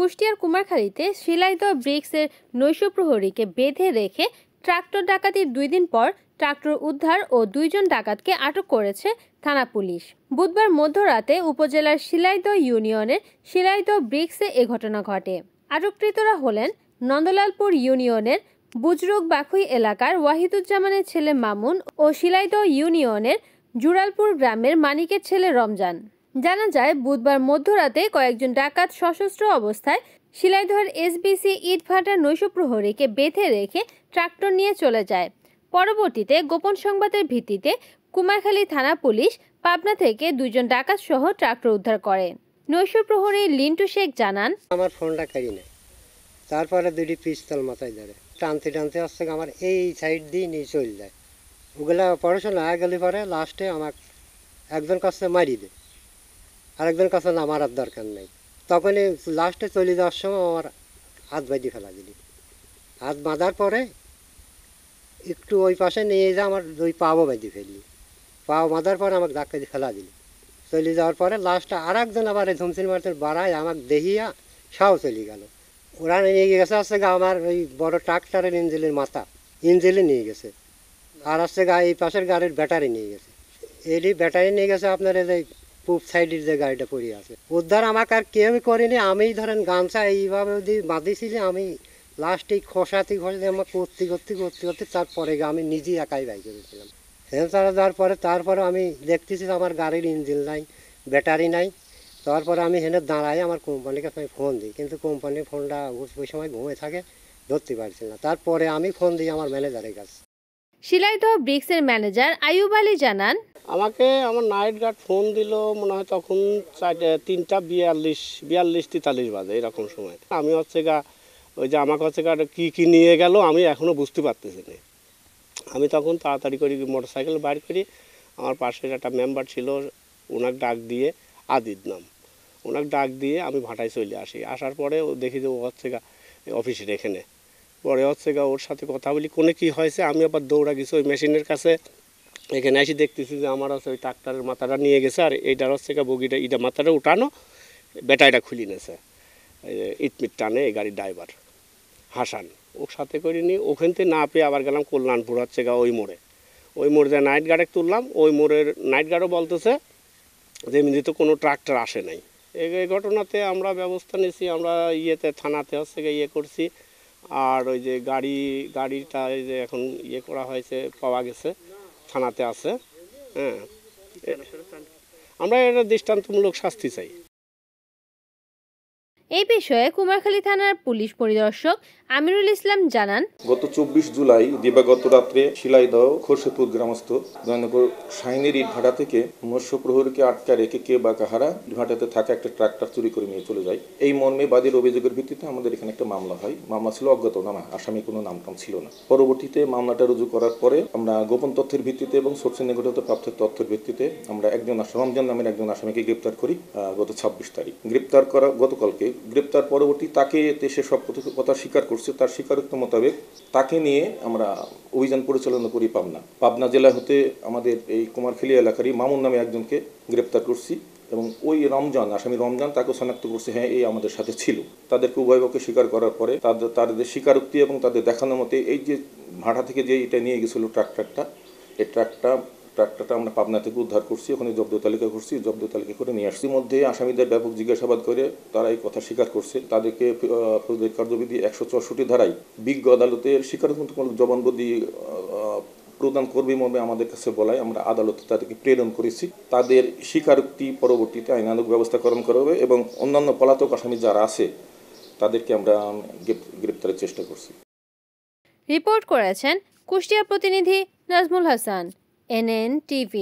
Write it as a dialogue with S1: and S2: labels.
S1: কুষ্টিয়ার কুমারখালীতে শিলাইদহ ব্রিক্সের নৈশ প্রহরীকে বেঁধে রেখে ট্রাক্টর ডাকাতির 2 দিন পর ট্রাক্টর উদ্ধার ও 2 জন ডাকাতকে আটক করেছে থানা পুলিশ। বুধবার মধ্যরাতে উপজেলার শিলাইদহ ইউনিয়নের শিলাইদহ ব্রিক্সে এ ঘটনা ঘটে। আটককৃতরা হলেন নন্দলালপুর ইউনিয়নের বুজরুক বাখুই এলাকার ওয়াহিদুজ্জামানের ছেলে মামুন ও শিলাইদহ ইউনিয়নের জুরালপুর গ্রামের মানিকের ছেলে রমজান। জানা যায়, বুধবার মধ্যরাতে কয়েকজন ডাকাত সশস্ত্র অবস্থায় শিলাইদহের এসবিসি ইটভাটার নৈশ প্রহরীকে বেঁধে রেখে ট্রাক্টর নিয়ে চলে যায়। পরবর্তীতে গোপন সংবাদের ভিত্তিতে কুমারখালী থানা পুলিশ পাবনা থেকে 2 জন ডাকাত সহ ট্রাক্টর উদ্ধার করে। নৈশ প্রহরী লিন্টু শেখ জানান,
S2: আমার ফোনটা কারি না, তারপরে 2টি পিস্তল মাথায় ধরে টানতে টানতে আসছে আমার এই সাইড দিয়ে নিয়ে চলে যায়। ওগুলা পড়াশোনা হয়ে গেলে পরে লাস্টে আমার একজন কাছে মারি দেয়, আরেকজন কাছে না মারার দরকার নেই। তখনই লাস্টে চলে যাওয়ার সময় আমার হাত বাঁধি ফেলা দিলি। হাত বাঁধার পরে একটু ওই পাশে নিয়ে যা আমার 2 পাও বেঁধে ফেললি। পাও বাঁধার পরে আমাকে ধাক্কা দিয়ে ফেলা দিলি। চলে যাওয়ার পরে লাস্টে আর একজন আবার এই ধমসিল মারতে বাড়ায় আমাকে দেখিয়া সাও চলে গেল। ওরা নিয়ে গেছে হচ্ছে আমার ওই বড় ট্রাক্টরের ইঞ্জিলে নিয়ে গেছে। আর হচ্ছে এই পাশের গাড়ির ব্যাটারি নিয়ে গেছে। এরই ব্যাটারি নিয়ে গেছে আপনার এই পূব সাইডের যে গাড়িটা পড়ে আছে। উদ্ধার আমাকে আর কেউই করিনি। আমি ধরেন গামছা এইভাবে যদি বাঁধিছিলি, আমি লাস্টে খসাতে আমার করতে তারপরে আমি নিজেই একাই বাইক করেছিলাম। হ্যাঁ, তারা যাওয়ার পরে তারপরে আমি দেখতেছি আমার গাড়ির ইঞ্জিন নাই, ব্যাটারি নাই। তারপরে আমি হেনে দাঁড়াই আমার কোম্পানিকে আমি ফোন দিই, কিন্তু কোম্পানির ফোনটা ওই সময় ঘুমিয়ে থাকে, ধরতে পারছি না। তারপরে আমি ফোন দিই আমার ম্যানেজারের কাছে।
S1: শিলাইদহ ব্রিক্সের ম্যানেজার আইয়ুব আলী জানান,
S3: আমাকে আমার নাইট গার্ড ফোন দিল মনে হয় তখন 3:42-43 বাজে এরকম সময়। আমি হচ্ছে ওই যে আমাকে হচ্ছে কি নিয়ে গেল আমি এখনও বুঝতে পারতেছি না। আমি তখন তাড়াতাড়ি করি মোটর সাইকেল বাইর করি। আমার পাশের একটা মেম্বার ছিল, ওনাকে ডাক দিয়ে আদিত নাম, ওনাকে ডাক দিয়ে আমি ভাটায় চলে আসি। আসার পরে ও দেখি যে ও হচ্ছে অফিসের এখানে। পরে হচ্ছে ওর সাথে কথা বলি, কোনে কী হয়েছে। আমি আবার দৌড়া গেছি ওই মেশিনের কাছে। এখানে এসে দেখতেছি যে আমার হচ্ছে ওই ট্রাক্টরের মাথাটা নিয়ে গেছে, আর এইটার হচ্ছে বগিটা ইটা মাথাটা উঠানো, ব্যাটারিটা খুলে নিয়েছে। ইটমিট টানে এই গাড়ির ড্রাইভার হাসান, ওর সাথে করিনি। ওখান থেকে না পেয়ে আবার গেলাম কল্যাণপুর হচ্ছে ওই মোড়ে যে নাইট গার্ডে তুললাম। ওই মোড়ের নাইট গার্ডও বলতেছে যে এমনিতে কোনো ট্রাক্টর আসে নাই। এই ঘটনাতে আমরা ব্যবস্থা নিয়েছি, আমরা থানাতে হচ্ছে করছি। আর ওই যে গাড়িটা যে এখন করা হয়েছে, পাওয়া গেছে, থানাতে আছে। হ্যাঁ, আমরা এটা দৃষ্টান্তমূলক শাস্তি চাই।
S1: এই বিষয়ে কুমারখালী থানার পুলিশ পরিদর্শক আমিরুল ইসলাম জানান,
S4: গত 24 জুলাই দিবাগত রাত্রে শিলাইদহ খোরশেদপুর গ্রামস্থ জয়নগর শাহিনের ইটভাটা থেকে মৎস্য প্রহরীকে আটকা রেখে কে বা কাহারা ইটভাটাতে থাকা একটা ট্রাক্টর চুরি করে নিয়ে চলে যায়। এই মর্মে বাদীর অভিযোগের ভিত্তিতে আমাদের এখানে একটা মামলা হয়। মামলা ছিল অজ্ঞাতনামা, আসামি কোনো নামটাম ছিল না। পরবর্তীতে মামলাটা রুজু করার পরে আমরা গোপন তথ্যের ভিত্তিতে এবং সোর্সের নিকটতে প্রাপ্ত তথ্যের ভিত্তিতে আমরা রমজান নামের একজন আসামিকে গ্রেপ্তার করি গত 26 তারিখ। গ্রেপ্তার করা গতকালকে। গ্রেপ্তার পরবর্তী তাকে সে সব কথা স্বীকার করছে। তার স্বীকারোক্তি মোতাবেক তাকে নিয়ে আমরা অভিযান পরিচালনা করি পাবনা জেলা হতে আমাদের এই কুমারখালী এলাকারই মামুন নামে একজনকে গ্রেপ্তার করছি, এবং ওই আসামি রমজান তাকে শনাক্ত করছে, হ্যাঁ এই আমাদের সাথে ছিল। তাদেরকে উভয় পক্ষে স্বীকার করার পরে তাদের স্বীকারোক্তি এবং তাদের দেখানো মতে এই যে ভাটা থেকে যে এটা নিয়ে গেছিল ট্রাক্টরটা, এই ট্রাক্টরটা আমরা পাবনা থেকে উদ্ধার করছি, ওখানে জব্দ তালিকা করছি, জব্দ তালিকা করে নিয়ে আসছি। মধ্যে আসামিদের ব্যাপক জিজ্ঞাসাবাদ করে তারা এই কথা স্বীকার করছে। তাদেরকে ফৌজদারি কার্যবিধি 164 ধারায় বিজ্ঞ আদালতের স্বীকারোক্তিমূলক জবানবন্দি প্রদান করবে মর্মে আমাদের কাছে বলায় আমরা আদালতে তাদেরকে প্রেরণ করেছি। তাদের স্বীকারোক্তি পরবর্তীতে আইনানুগ ব্যবস্থাকরণ করা হবে এবং অন্যান্য পলাতক আসামি যারা আছে তাদেরকে আমরা গ্রেপ্তারের চেষ্টা করছি।
S1: রিপোর্ট করেছেন কুষ্টিয়া প্রতিনিধি নাজমুল হাসান, NN TV।